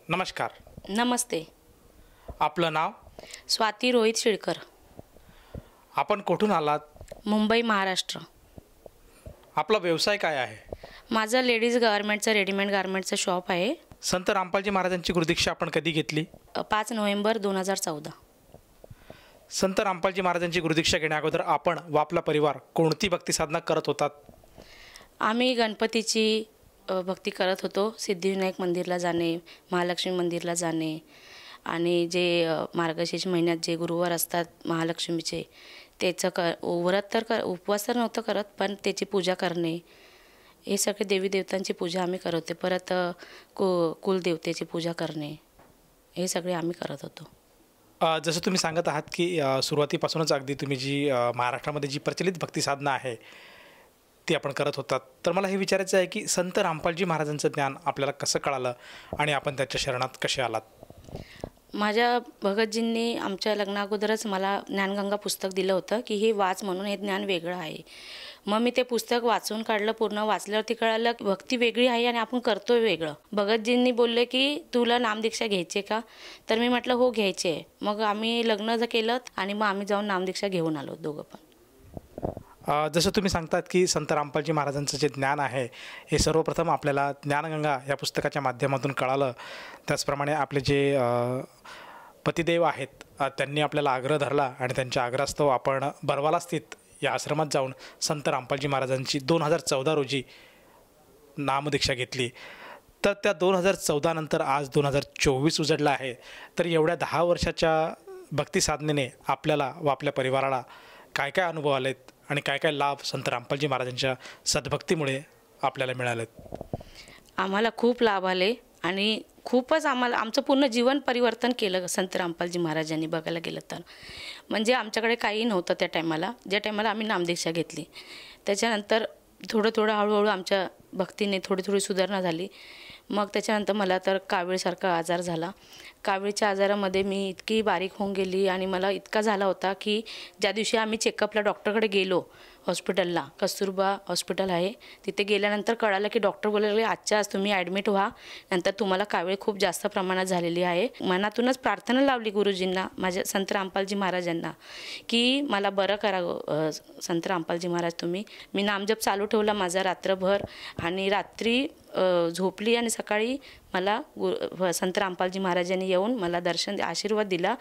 नमस्कार. नमस्ते. आपलं नाव? स्वाती रोहित शिळकर. आपण कुठून आलात? मुंबई, महाराष्ट्र. आपला व्यवसाय काय आहे? माझं लेडीज गारमेंटचं रेडीमेड गारमेंटचं शॉप आहे. संत रामपालजी महाराजांची गुरुदीक्षा आपण कधी घेतली? 5 नोव्हेंबर 2014. संत रामपालजी महाराजांची गुरुदीक्षा घेण्या अगोदर आपण व आपला परिवार कोणती भक्ती साधना करत होतात? आम्ही गणपतीची भक्ती करत होतो. सिद्धिविनायक मंदिरला जाणे, महालक्ष्मी मंदिरला जाणे आणि जे मार्गशीर्ष महिन्यात जे गुरुवार असतात महालक्ष्मीचे त्याचं व्रत तर उपवास तर नव्हतं करत, पण त्याची पूजा करणे, हे सगळे देवी देवतांची पूजा आम्ही करत होते. परत कुलदेवतेची पूजा करणे, हे सगळे आम्ही करत होतो. जसं तुम्ही सांगत आहात की सुरुवातीपासूनच अगदी तुम्ही जी महाराष्ट्रामध्ये जी प्रचलित भक्ती साधना आहे ती आपण करत होतात. तर मला हे विचारायचं आहे की संत रामपालजी महाराजांचं ज्ञान आपल्याला कसं कळालं आणि आपण त्याच्या शरणात कसे आलात? माझ्या भगतजींनी आमच्या लग्नाअगोदरच मला ज्ञानगंगा पुस्तक दिलं होतं की हे वाच म्हणून, हे ज्ञान वेगळं आहे. मग मी ते पुस्तक वाचून काढलं. पूर्ण वाचल्यावरती कळालं की भक्ती वेगळी आहे आणि आपण करतोय वेगळं. भगतजींनी बोलले की तुला नामदीक्षा घ्यायची का? तर मी म्हटलं हो घ्यायची आहे. मग आम्ही लग्न केलं आणि मग आम्ही जाऊन नामदीक्षा घेऊन आलो दोघं पण. जसं तुम्ही सांगतात की संत रामपालजी महाराजांचं जे ज्ञान आहे हे सर्वप्रथम आपल्याला ज्ञानगंगा या पुस्तकाच्या माध्यमातून कळालं. त्याचप्रमाणे आपले जे पतिदेव आहेत त्यांनी आपल्याला आग्रह धरला आणि त्यांच्या आग्रहास्तव आपण बरवाला स्थित या आश्रमात जाऊन संत रामपालजी महाराजांची 2014 रोजी नामदीक्षा घेतली. तर त्या 2014 नंतर आज 2024 उजडला आहे. तर एवढ्या 10 वर्षाच्या भक्ती साधनेने आपल्याला व आपल्या परिवाराला काय काय अनुभव आलेत आणि काय काय लाभ संत रामपालजी महाराजांच्या सद्भक्तीमुळे आपल्याला मिळालेत? आम्हाला खूप लाभ आले आणि खूपच आमचं पूर्ण जीवन परिवर्तन केलं संत रामपालजी महाराजांनी बघायला गेलं तर. म्हणजे आमच्याकडे काही नव्हतं त्या टायमाला, ज्या टायमाला आम्ही नामदीक्षा घेतली. त्याच्यानंतर थोडं हळूहळू आमच्या भक्तीने थोडी सुधारणा झाली. मग त्याच्यानंतर मला तर कावीळसारखा आजार झाला. कावीळच्या आजारामध्ये मी इतकी बारीक होऊन गेली आणि मला इतका झाला होता की ज्या दिवशी आम्ही चेकअपला डॉक्टरकडे गेलो हॉस्पिटलला, कस्तुरबा हॉस्पिटल आहे तिथे गेल्यानंतर कळालं की डॉक्टर बोलले आजच्या आज तुम्ही ॲडमिट व्हा, नंतर तुम्हाला कावीळ खूप जास्त प्रमाणात झालेली आहे. मनातूनच प्रार्थना लावली गुरुजींना, माझ्या संत रामपालजी महाराजांना, की मला बरं करा संत रामपालजी महाराज तुम्ही. मी नामजप चालू ठेवला माझा रात्रभर आणि रात्री झोपली आणि सकाळी मला संत रामपालजी महाराजांनी येऊन मला दर्शन आशीर्वाद दिला.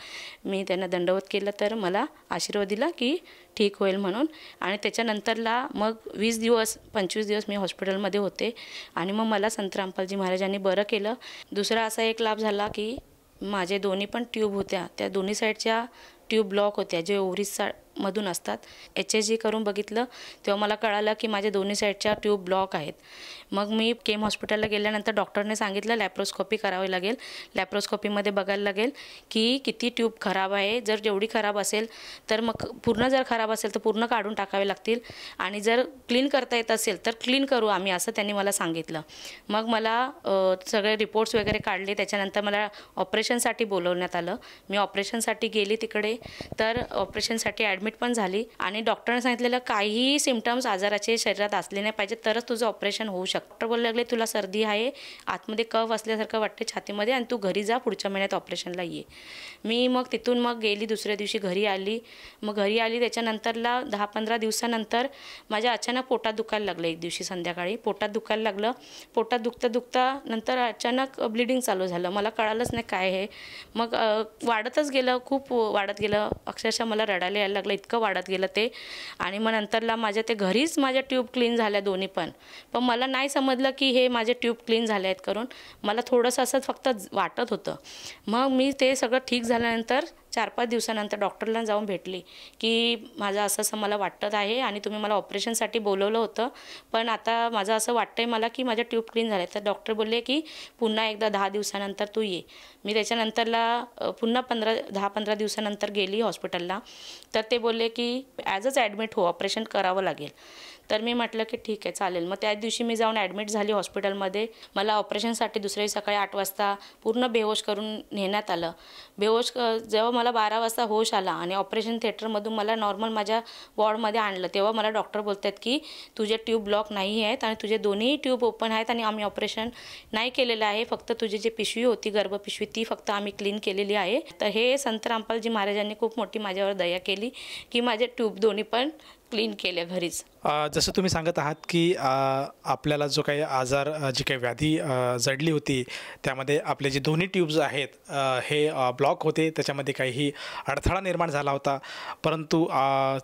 मी त्यांना दंडवत केलं तर मला आशीर्वाद दिला की ठीक होईल म्हणून. आणि त्याच्यानंतरला मग 20 दिवस 25 दिवस मी हॉस्पिटलमध्ये होते आणि मग मला संत रामपालजी महाराजांनी बरं केलं. दुसरा असा एक लाभ झाला की माझे दोन्ही पण ट्यूब होत्या, त्या दोन्ही साईडच्या ट्यूब ब्लॉक होत्या जे ओव्हरीज मधून असतात. HSG करून बघितलं तेव्हा मला कळालं की माझ्या दोन्ही साईडच्या ट्यूब ब्लॉक आहेत. मग मी केम हॉस्पिटलला गेल्यानंतर डॉक्टरने सांगितलं लॅप्रोस्कोपी करावी लागेल, लॅप्रोस्कोपीमध्ये बघायला लागेल की किती ट्यूब खराब आहे. जर जेवढी खराब असेल तर मग पूर्ण, जर खराब असेल तर पूर्ण काढून टाकावे लागतील आणि जर क्लीन करता येत असेल तर क्लीन करू आम्ही, असं त्यांनी मला सांगितलं. मग मला सगळे रिपोर्ट्स वगैरे काढले. त्याच्यानंतर मला ऑपरेशनसाठी बोलवण्यात आलं. मी ऑपरेशनसाठी गेली तिकडे, तर ऑपरेशनसाठी ॲडमिट पण झाली आणि डॉक्टरने सांगितलेलं काहीही सिम्पटम्स आजाराचे शरीरात असले नाही पाहिजे तरच तुझं ऑपरेशन होऊ शकतं. डॉक्टर बोलले लागले तुला सर्दी आहे, आतमध्ये कफ असल्यासारखं वाटते छातीमध्ये आणि तू घरी जा, पुढच्या महिन्यात ऑपरेशनला ये. मी मग तिथून मग गेली, दुसऱ्या दिवशी घरी आली. मग घरी आली त्याच्यानंतरला 10-15 दिवसानंतर माझ्या अचानक पोटात दुखायला लागलं. एक दिवशी संध्याकाळी पोटात दुखायला लागलं. पोटात दुखता नंतर अचानक ब्लिडिंग चालू झालं. मला कळालंच नाही काय हे. मग वाढतच गेलं, खूप वाढत गेलं. अक्षरशः मला रडायला यायला लागलं, इतकं वाढत गेलं ते. आणि मग नंतरला माझ्या ते घरीच माझ्या ट्यूब क्लीन झाल्या दोन्ही पण मला नाही समजलं की हे माझे ट्यूब क्लीन झाले आहेत करून. मला थोडंसं असं फक्त वाटत होतं. मग मी ते सगळं ठीक झाल्यानंतर 4-5 दिवसानंतर डॉक्टरला जाऊन भेटली की माझं असं मला वाटत आहे आणि तुम्ही मला ऑपरेशनसाठी बोलवलं होतं, पण आता माझं असं वाटतंय मला की माझ्या ट्यूब क्लीन झाल्या. तर डॉक्टर बोलले की पुन्हा एकदा 10 दिवसानंतर तू ये. मी त्याच्यानंतरला पुन्हा 10-15 दिवसानंतर गेली हॉस्पिटलला. तर ते बोलले की ॲजच ॲडमिट हो, ऑपरेशन करावं लागेल. तर मी म्हटलं की ठीक आहे चालेल. मग त्याच दिवशी मी जाऊन ॲडमिट झाली हॉस्पिटलमध्ये. मला ऑपरेशनसाठी दुसऱ्या दिवशी सकाळी 8 वाजता पूर्ण बेहोश करून नेण्यात आलं. जेव्हा मला 12 वाजता होश आला आणि ऑपरेशन थिएटरमधून मला नॉर्मल माझ्या वॉर्डमध्ये आणलं, तेव्हा मला डॉक्टर बोलतात की तुझे ट्यूब ब्लॉक नाही आहेत आणि तुझे दोन्ही ट्यूब ओपन आहेत आणि आम्ही ऑपरेशन नाही केलेलं आहे. फक्त तुझी जी पिशवी होती, गर्भपिशवी, ती फक्त आम्ही क्लीन केलेली आहे. तर हे संत रामपालजी महाराजांनी खूप मोठी माझ्यावर दया केली की माझे ट्यूब दोन्ही पण क्लीन केले घरीच. जसं तुम्ही सांगत आहात की आपल्याला जो काही आजार, जी काही व्याधी जडली होती, त्यामध्ये आपले जे दोन्ही ट्यूब्स आहेत हे ब्लॉक होते, त्याच्यामध्ये काही अडथळा निर्माण झाला होता. परंतु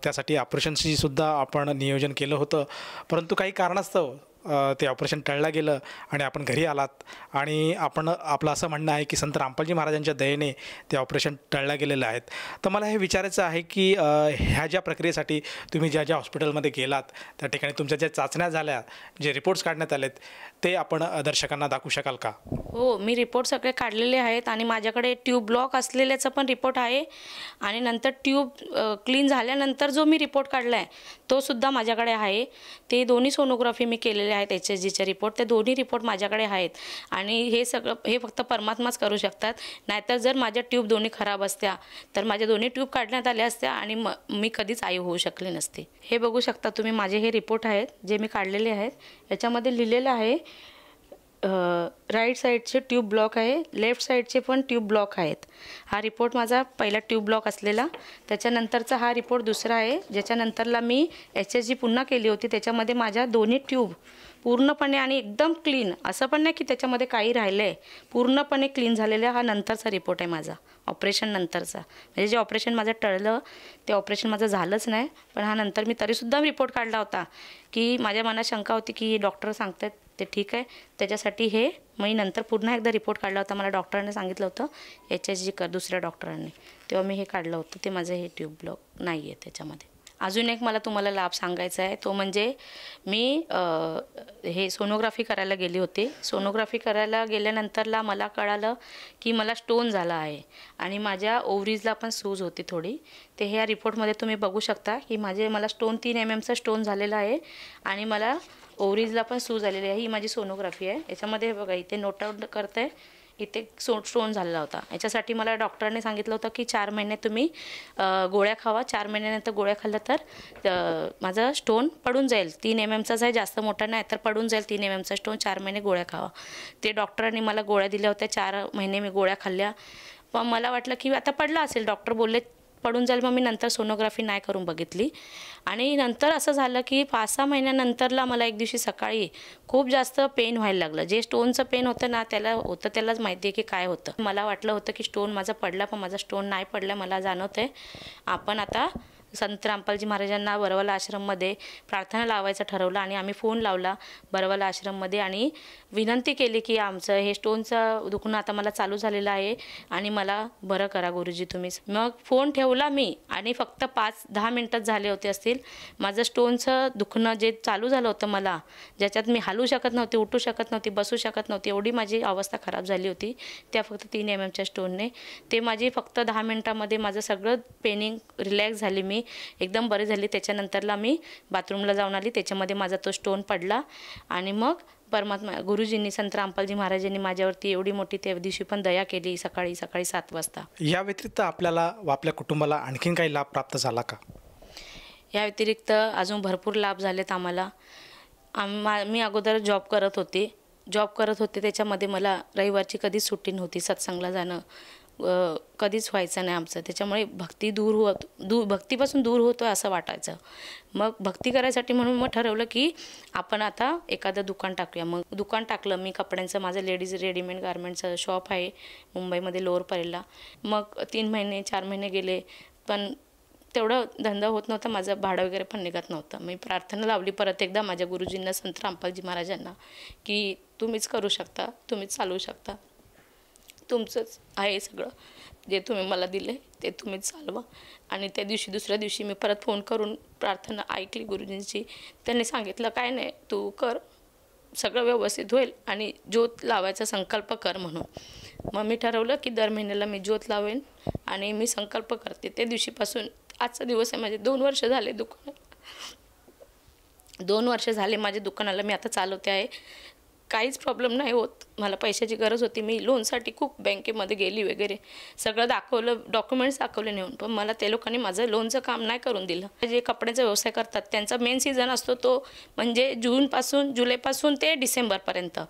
त्यासाठी ऑपरेशनची सुद्धा आपण नियोजन केलं होतं, परंतु काही कारणास्तव ते ऑपरेशन टळलं गेलं आणि आपण घरी आलात. आणि आपलं असं म्हणणं आहे की संत रामपालजी महाराजांच्या दयेने ते ऑपरेशन टळलं गेलेलं आहेत. तर मला हे विचारायचं आहे की ह्या ज्या प्रक्रियेसाठी तुम्ही ज्या हॉस्पिटलमध्ये गेलात, त्या ठिकाणी तुमच्या ज्या चाचण्या झाल्या, जे रिपोर्ट्स काढण्यात आलेत, ते आपण दर्शकांना दाखवू शकाल का? हो, मी रिपोर्ट सगळे काढलेले आहेत आणि माझ्याकडे ट्यूब ब्लॉक असलेल्याचा पण रिपोर्ट आहे आणि नंतर ट्यूब क्लीन झाल्यानंतर जो मी रिपोर्ट काढला आहे तो सुद्धा माझ्याकडे आहे. ते दोन्ही सोनोग्राफी मी केलेले आहेत, HSGचे रिपोर्ट. ते दोन्ही रिपोर्ट माझ्याकडे आहेत आणि हे फक्त परमात्माच करू शकतात. नाहीतर जर माझ्या ट्यूब दोन्ही खराब असत्या तर माझ्या दोन्ही ट्यूब काढण्यात आल्या असत्या आणि मी कधीच आई होऊ शकले नसते. हे बघू शकता तुम्ही, माझे हे रिपोर्ट आहेत जे मी काढलेले आहेत. याच्यामध्ये लिहिलेलं आहे राईट साईडचे ट्यूब ब्लॉक आहे, लेफ्ट साईडचे पण ट्यूब ब्लॉक आहेत. हा रिपोर्ट माझा पहिला ट्यूब ब्लॉक असलेला. त्याच्यानंतरचा हा रिपोर्ट दुसरा आहे, ज्याच्यानंतरला मी HSG पुन्हा केली होती. त्याच्यामध्ये माझ्या दोन्ही ट्यूब पूर्णपणे आणि एकदम क्लीन, असं पण नाही की त्याच्यामध्ये काही राहिलं आहे, पूर्णपणे क्लीन झालेला हा नंतरचा रिपोर्ट आहे माझा, ऑपरेशन नंतरचा. म्हणजे जे ऑपरेशन माझं टळलं ते ऑपरेशन माझं झालंच नाही, पण हा नंतर मी तरीसुद्धा रिपोर्ट काढला होता की माझ्या मनात शंका होती की डॉक्टर सांगतात ते ठीक आहे. त्याच्यासाठी हे मी नंतर पुन्हा एकदा रिपोर्ट काढला होता. मला डॉक्टरांनी सांगितलं होतं HSG कर, दुसऱ्या डॉक्टरांनी, तेव्हा मी हे काढलं होतं. ते माझं हे ट्यूब ब्लॉक नाही आहे त्याच्यामध्ये. अजून एक मला तुम्हाला लाभ सांगायचा आहे, तो म्हणजे मी हे सोनोग्राफी करायला गेली होती. सोनोग्राफी करायला गेल्यानंतरला मला कळालं की मला स्टोन झाला आहे आणि माझ्या ओव्हरीजला पण सूज होती थोडी. ते ह्या रिपोर्टमध्ये तुम्ही बघू शकता की मला 3 mm स्टोन झालेला आहे आणि मला ओव्हरीजला पण सूज आलेली आहे. ही माझी सोनोग्राफी आहे. याच्यामध्ये बघा, इथे नोट आउट करते, इथे स्टोन झालेला होता. याच्यासाठी मला डॉक्टरांनी सांगितलं होतं की 4 महिने तुम्ही गोळ्या खावा. 4 महिन्यानंतर गोळ्या खाल्ल्या तर माझा स्टोन पडून जाईल. 3 mmचाच आहे, जास्त मोठा नाही, तर पडून जाईल 3 mmचा स्टोन. 4 महिने गोळ्या खावा. ते डॉक्टरांनी मला गोळ्या दिल्या होत्या. 4 महिने मी गोळ्या खाल्ल्या. पण मला वाटलं की आता पडला असेल, डॉक्टर बोलले पडून जाईल. मग मी नंतर सोनोग्राफी नाही करून बघितली आणि नंतर असं झालं की 5-6 महिन्यानंतरला मला एक दिवशी सकाळी खूप जास्त पेन व्हायला लागलं. जे स्टोनचं पेन होतं ना, त्यालाच माहिती आहे की काय होतं. मला वाटलं होतं की स्टोन माझा पडला, पण माझा स्टोन नाही पडला. मला जाणवतं आहे आपण आता संत रामपालजी महाराजांना बरवाला आश्रममध्ये प्रार्थना लावायचं ठरवलं आणि आम्ही फोन लावला बरवाला आश्रममध्ये आणि विनंती केली की आमचं हे स्टोनचं दुखणं आता मला चालू झालेलं आहे आणि मला बरं करा गुरुजी तुम्हीच. मग फोन ठेवला मी आणि फक्त 5-10 मिनटं झाले होते असतील, माझं स्टोनचं दुखणं जे चालू झालं होतं मला, ज्याच्यात मी हलू शकत नव्हते, उठू शकत नव्हती, बसू शकत नव्हती, एवढी माझी अवस्था खराब झाली होती त्या फक्त 3 mmच्या स्टोनने. ते माझी फक्त 10 मिनटामध्ये माझं सगळं पेनिंग रिलॅक्स झाली, मी एकदम बरी झाली. त्याच्यानंतरला मी बाथरूमला जाऊन आली, त्याच्यामध्ये माझा तो स्टोन पडला आणि मग परमात्मा गुरुजींनी, संत रामपालजी महाराजांनी माझ्यावरती एवढी मोठी त्या दिवशी पण दया केली सकाळी 7 वाजता. या व्यतिरिक्त आपल्याला व आपल्या कुटुंबाला आणखीन काही लाभ प्राप्त झाला का? या व्यतिरिक्त अजून भरपूर लाभ झालेत आम्हाला. मी अगोदर जॉब करत होते. त्याच्यामध्ये मला रविवारची कधीच सुट्टी नव्हती. सत्संगला जाणं कधीच व्हायचं नाही आमचं. त्याच्यामुळे भक्तीपासून दूर होतो असं वाटायचं. मग भक्ती करायसाठी म्हणून मग ठरवलं की आपण आता एखादं दुकान टाकूया. मग दुकान टाकलं मी कपड्यांचं. माझं लेडीज रेडीमेड गारमेंटचं शॉप आहे मुंबईमध्ये, लोअर परेलला. मग 3 महिने 4 महिने गेले, पण तेवढं धंदा होत नव्हता, माझं भाडं वगैरे पण निघत नव्हतं. मी प्रार्थना लावली परत एकदा माझ्या गुरुजींना, संत रामपालजी महाराजांना, की तुम्हीच करू शकता, तुम्हीच चालवू शकता, तुमचंच आहे सगळं, जे तुम्ही मला दिले ते तुम्हीच चालवा. आणि त्या दिवशी दुसऱ्या दिवशी मी परत फोन करून प्रार्थना ऐकली गुरुजींची. त्यांनी सांगितलं काय नाही, तू कर, सगळं व्यवस्थित होईल आणि ज्योत लावायचा संकल्प कर म्हणून. मग मी ठरवलं की दर महिन्याला मी ज्योत लावेन आणि मी संकल्प करते. त्या दिवशीपासून आजचा दिवस आहे, माझे 2 वर्ष झाले दुकानात. 2 वर्ष झाले माझ्या दुकानाला मी आता चालवते आहे. काहीच प्रॉब्लेम नाही होत. मला पैशाची गरज होती. मी लोनसाठी खूप बँकेमध्ये गेली वगैरे, सगळं दाखवलं, डॉक्युमेंट्स दाखवले नेऊन, पण मला ते लोकांनी माझं लोनचं काम नाही करून दिलं. जे कपड्याचा व्यवसाय करतात त्यांचा मेन सीझन असतो तो म्हणजे जुलैपासून ते डिसेंबरपर्यंत,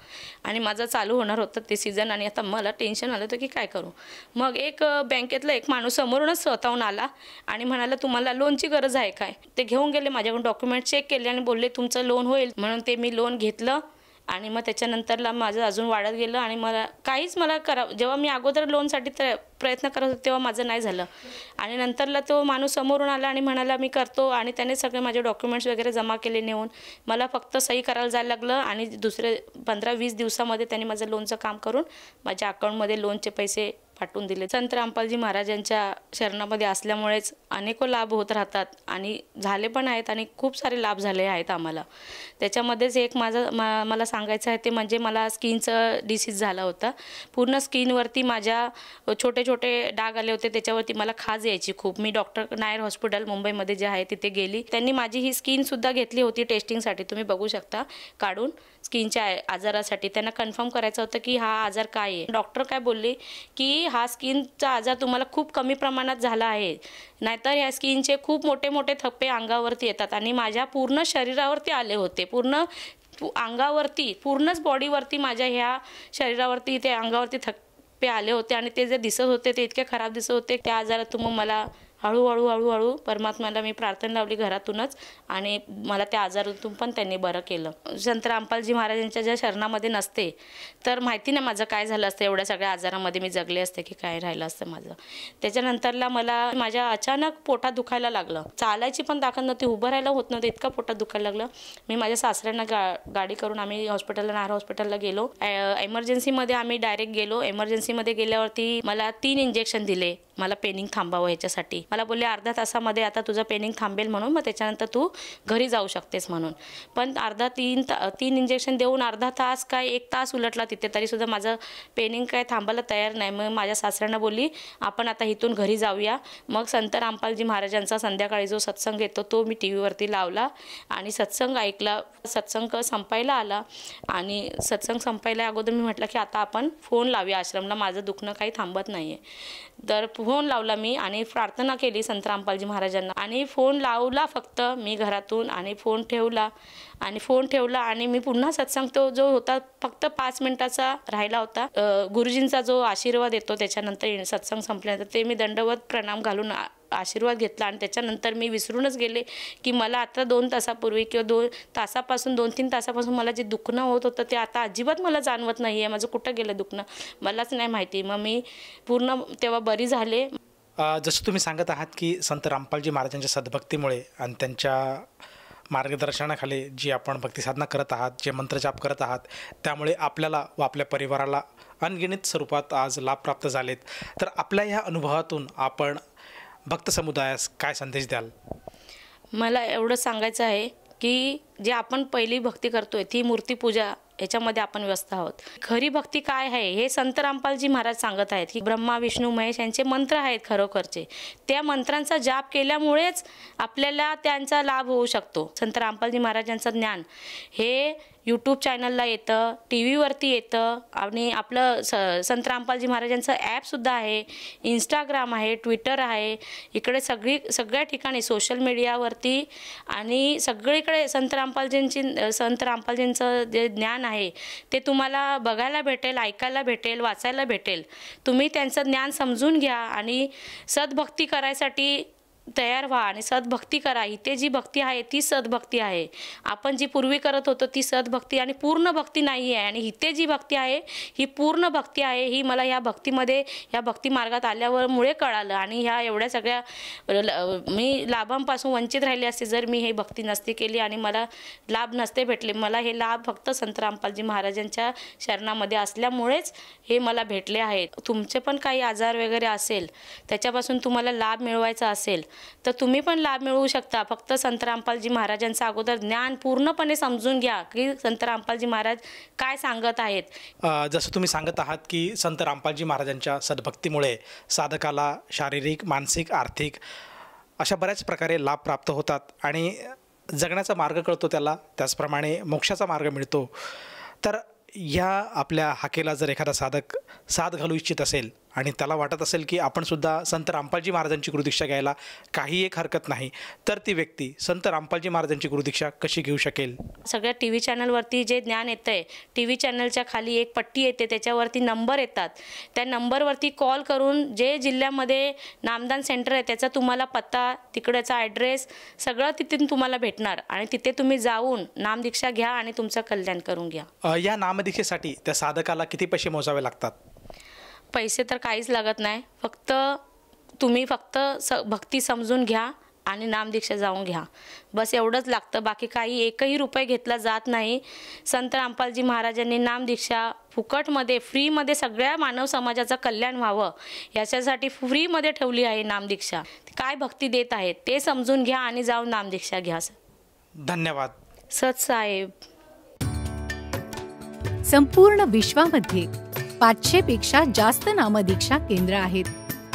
आणि माझं चालू होणार होतं ते सीझन. आणि आता मला टेन्शन आलं होतं की काय करू. मग एक बँकेतला एक माणूस समोरूनच स्वतःहून आला आणि म्हणाला, तुम्हाला लोनची गरज आहे काय. ते घेऊन गेले, माझ्याकडून डॉक्युमेंट चेक केले आणि बोलले तुमचं लोन होईल. म्हणून ते मी लोन घेतलं. आणि मग त्याच्यानंतरला माझं अजून वाढत गेलं आणि जेव्हा मी अगोदर लोनसाठी प्रयत्न करत होते तेव्हा माझं नाही झालं. आणि नंतरला तो माणूस समोरून आला आणि म्हणाला मी करतो, आणि त्याने सगळे माझे डॉक्युमेंट्स वगैरे जमा केले नेऊन. मला फक्त सही करायला जायला लागलं आणि दुसरे 15-20 दिवसामध्ये त्यांनी माझं लोनचं काम करून माझ्या अकाउंटमध्ये लोनचे पैसे पाठवून दिले. संत रामपालजी महाराजांच्या शरणामध्ये असल्यामुळेच अनेक लाभ होत राहतात आणि झाले पण आहेत, आणि खूप सारे लाभ झाले आहेत आम्हाला. त्याच्यामध्येच एक मला सांगायचं आहे ते म्हणजे मला स्किनचं डिसीज झाला होता. पूर्ण स्किनवरती माझ्या छोटे छोटे डाग आले होते, त्याच्यावरती मला खाज यायची खूप. मी डॉक्टर नायर हॉस्पिटल मुंबईमध्ये जे आहे तिथे गेली. त्यांनी माझी ही स्किनसुद्धा घेतली होती टेस्टिंगसाठी, तुम्ही बघू शकता काढून, स्किनच्या आजारासाठी. त्यांना कन्फर्म करायचं होतं की हा आजार काय आहे. डॉक्टर काय बोलले की हा स्किनचा आजार तुम्हाला खूप कमी प्रमाणात झाला आहे, नाहीतर ह्या स्किनचे खूप मोठे मोठे थप्पे अंगावरती येतात. आणि माझ्या पूर्ण शरीरावरती आले होते, पूर्ण अंगावरती, पूर्णच बॉडीवरती, माझ्या ह्या शरीरावरती ते अंगावरती थप्पे आले होते. आणि ते जे दिसत होते ते इतके खराब दिसत होते. त्या आजारातून मग मला हळूहळू परमात्म्याला मी प्रार्थना लावली घरातूनच, आणि मला त्या आजारातून पण त्यांनी बरं केलं. संत रामपालजी महाराजांच्या ज्या शरणामध्ये नसते तर माहिती नाही माझं काय झालं असतं. एवढ्या सगळ्या आजारामध्ये मी जगले असते की काय राहिलं असतं माझं. त्याच्यानंतरला माझ्या अचानक पोटात दुखायला लागलं. चालायची पण ताकद नव्हती, उभं राहायला होत नव्हतं, इतकं पोटात दुखायला लागलं. मी माझ्या सासऱ्यांना गाडी करून आम्ही नायर हॉस्पिटलला गेलो. एमर्जन्सीमध्ये आम्ही डायरेक्ट गेलो. एमर्जन्सीमध्ये गेल्यावरती मला 3 इंजेक्शन दिले मला पेनिंग थांबावं ह्याच्यासाठी. मला बोलले अर्ध्या तासामध्ये आता तुझं पेनिंग थांबेल म्हणून, मग त्याच्यानंतर तू घरी जाऊ शकतेस म्हणून. पण 3 इंजेक्शन देऊन अर्धा तास काय 1 तास उलटला तिथे, तरीसुद्धा माझं पेनिंग काय थांबायला तयार नाही. मग माझ्या सासऱ्यांना बोलली आपण आता इथून घरी जाऊया. मग संत रामपालजी महाराजांचा संध्याकाळी जो सत्संग येतो तो मी TV वरती लावला आणि सत्संग ऐकला. सत्संग संपायला आला आणि सत्संग संपायला अगोदर मी म्हटलं की आता आपण फोन लावूया आश्रमला, माझं दुखणं काही थांबत नाही आहे. तर फोन लावला मी आणि प्रार्थना केली संत रामपालजी महाराजांना, आणि फोन लावला फक्त मी घरातून, आणि फोन ठेवला आणि मी पुन्हा सत्संग तो जो होता फक्त 5 मिनिटाचा राहिला होता. गुरुजींचा जो आशीर्वाद येतो त्याच्यानंतर सत्संग संपल्यानंतर ते मी दंडवत प्रणाम घालून आशीर्वाद घेतला. आणि त्याच्यानंतर मी विसरूनच गेले की मला आता 2 तासापूर्वी किंवा 2-3 तासापासून मला जे दुखणं होत होतं ते आता अजिबात मला जाणवत नाही आहे. माझं कुठं गेलं दुखणं मलाच नाही माहिती. मग मी पूर्ण तेव्हा बरी झाले. जसं तुम्ही सांगत आहात की संत रामपालजी महाराजांच्या सद्भक्तीमुळे आणि त्यांच्या मार्गदर्शनाखाली जी आपण भक्तिसाधना करत आहात, जे मंत्रजाप करत आहात, त्यामुळे आपल्याला व आपल्या परिवाराला अनगिणित स्वरूपात आज लाभ प्राप्त झालेत. तर आपल्या ह्या अनुभवातून आपण भक्त समुदायास काय संदेश द्याल? मला एवढं सांगायचं आहे की जे आपण पहिली भक्ती करतोय ती मूर्तीपूजा याच्यामध्ये आपण व्यस्त आहोत. खरी भक्ती काय आहे हे संत रामपालजी महाराज सांगत आहेत की ब्रह्मा विष्णू महेश यांचे मंत्र आहेत खरोखरचे. त्या मंत्रांचा जाप केल्यामुळेच आपल्याला त्यांचा लाभ होऊ शकतो. संत रामपालजी महाराजांचं ज्ञान हे यूट्यूब चॅनलला येतं, TV वरती येतं, आणि आपलं संत रामपालजी महाराजांचं ॲपसुद्धा आहे, इंस्टाग्राम आहे, ट्विटर आहे, इकडे सगळ्या ठिकाणी सोशल मीडियावरती आणि सगळीकडे संत रामपालजींचं जे ज्ञान आहे ते तुम्हाला बघायला भेटेल, ऐकायला भेटेल, वाचायला भेटेल. तुम्ही त्यांचं ज्ञान समजून घ्या आणि सद्भक्ती करायसाठी तयार व्हा आणि सद्भक्ती करा. इथे जी भक्ती आहे ती सद्भक्ती आहे. आपण जी पूर्वी करत होतो ती सद्भक्ती आणि पूर्ण भक्ती नाही आहे. आणि इथे जी भक्ती आहे ही पूर्ण भक्ती आहे. ही मला या भक्तीमध्ये, या भक्ती मार्गात आल्यामुळे कळालं. आणि ह्या एवढ्या सगळ्या मी लाभांपासून वंचित राहिले असते जर मी हे भक्ती नसती केली आणि मला लाभ नसते भेटले. मला हे लाभ फक्त संत रामपालजी महाराजांच्या शरणामध्ये असल्यामुळेच हे मला भेटले आहेत. तुमचे पण काही आजार वगैरे असेल, त्याच्यापासून तुम्हाला लाभ मिळवायचा असेल तर तुम्ही पण लाभ मिळवू शकता. फक्त संत रामपालजी महाराजांचं अगोदर ज्ञान पूर्णपणे समजून घ्या की संत रामपालजी महाराज काय सांगत आहेत. जसं तुम्ही सांगत आहात की संत रामपालजी महाराजांच्या सद्भक्तीमुळे साधकाला शारीरिक, मानसिक, आर्थिक अशा बऱ्याच प्रकारे लाभ प्राप्त होतात. आणि जगण्याचा मार्ग कळतो त्याला, त्याचप्रमाणे मोक्षाचा मार्ग मिळतो. तर या आपल्या हाकेला जर एखादा साधक साथ घालू इच्छित असेल आणि त्याला वाटत असेल की आपणसुद्धा संत रामपालजी महाराजांची गुरुदीक्षा घ्यायला काही एक हरकत नाही, तर ती व्यक्ती संत रामपालजी महाराजांची गुरुदीक्षा कशी घेऊ शकेल? सगळ्या टी व्ही चॅनलवरती जे ज्ञान येतं आहे, टी व्ही चॅनलच्या खाली एक पट्टी येते, त्याच्यावरती नंबर येतात. त्या नंबरवरती कॉल करून जे जिल्ह्यामध्ये नामदान सेंटर आहे त्याचा तुम्हाला पत्ता, तिकडचा ॲड्रेस सगळं तिथून तुम्हाला भेटणार आणि तिथे तुम्ही जाऊन नामदीक्षा घ्या आणि तुमचं कल्याण करून घ्या. या नामदीक्षेसाठी त्या साधकाला किती पैसे मोजावे लागतात? पैसे तर काहीच लागत नाही. तुम्ही फक्त भक्ती समजून घ्या आणि नामदीक्षा जाऊन घ्या, बस एवढंच लागतं. बाकी काही एकही रुपये घेतला जात नाही. संत रामपालजी महाराजांनी नामदीक्षा फुकटमध्ये, फ्रीमध्ये सगळ्या मानव समाजाचं कल्याण व्हावं याच्यासाठी फ्रीमध्ये ठेवली आहे नामदीक्षा. काय भक्ती देत आहेत ते समजून घ्या आणि जाऊन नामदीक्षा घ्या. धन्यवाद. सत साहेब. संपूर्ण विश्वामध्ये 500 पेक्षा जास्त नामदीक्षा केंद्र आहेत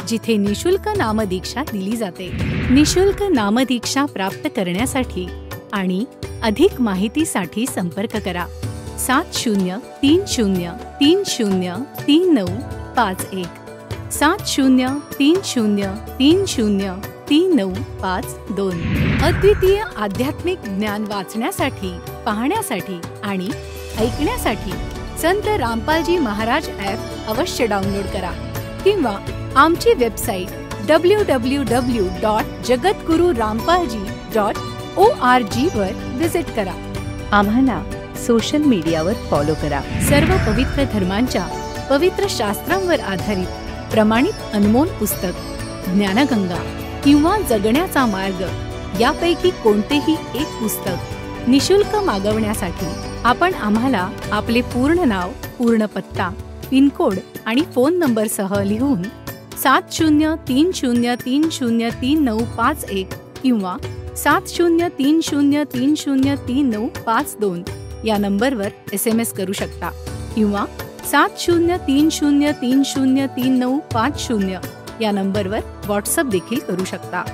जिथे निशुल्क नामदीक्षा दिली जाते. निशुल्क नामदीक्षा प्राप्त करण्यासाठी आणि अधिक माहितीसाठी संपर्क करा 7030303951 7030303952. अद्वितीय आध्यात्मिक ज्ञान वाचण्यासाठी, पाहण्यासाठी आणि ऐकण्यासाठी संत रामपालजी महाराज ॲप अवश्य डाउनलोड करा किंवा आमची वेबसाईट www.jagatgururampalji.org वर विजिट करा. आम्हाला सोशल मीडियावर फॉलो करा. सर्व पवित्र धर्मांच्या पवित्र शास्त्रांवर आधारित प्रमाणित अनमोल पुस्तक ज्ञानगंगा किंवा जगण्याचा मार्ग यापैकी कोणतेही एक पुस्तक निशुल्क मागवण्यासाठी आपण आम्हाला आपले पूर्ण नाव, पूर्ण पत्ता, पिनकोड आणि फोन नंबरसह लिहून 7030303951 किंवा 7030303952 या नंबरवर SMS करू शकता किंवा 7030303950 या नंबरवर व्हॉट्सअप देखील करू शकता.